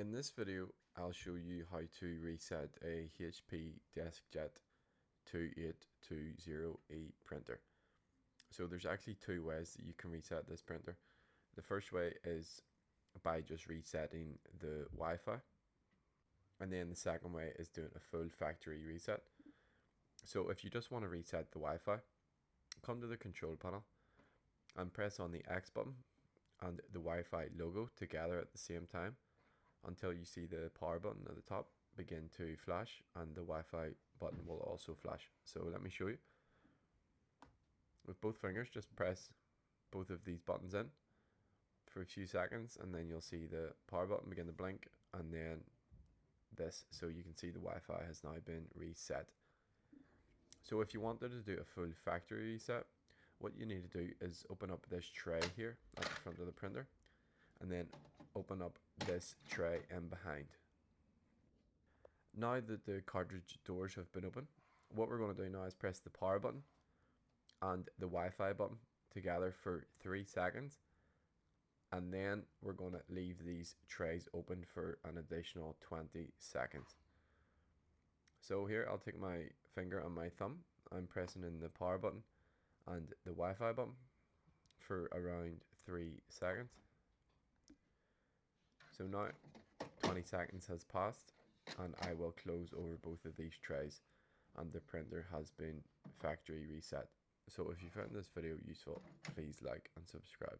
In this video, I'll show you how to reset a HP DeskJet 2820e printer. So there's actually two ways that you can reset this printer. The first way is by just resetting the Wi-Fi, and then the second way is doing a full factory reset. So if you just want to reset the Wi-Fi, come to the control panel and press on the X button and the Wi-Fi logo together at the same time until you see the power button at the top begin to flash, and the Wi-Fi button will also flash. So let me show you. With both fingers, just press both of these buttons in for a few seconds, and then you'll see the power button begin to blink, and then this, so you can see the Wi-Fi has now been reset. So if you wanted to do a full factory reset, what you need to do is open up this tray here at the front of the printer, and then open up this tray in behind. Now that the cartridge doors have been open, what we're going to do now is press the power button and the Wi-Fi button together for 3 seconds, and then we're going to leave these trays open for an additional 20 seconds. So here I'll take my finger and my thumb, I'm pressing in the power button and the Wi-Fi button for around 3 seconds. So now 20 seconds has passed, and I will close over both of these trays, and the printer has been factory reset. So if you found this video useful, please like and subscribe.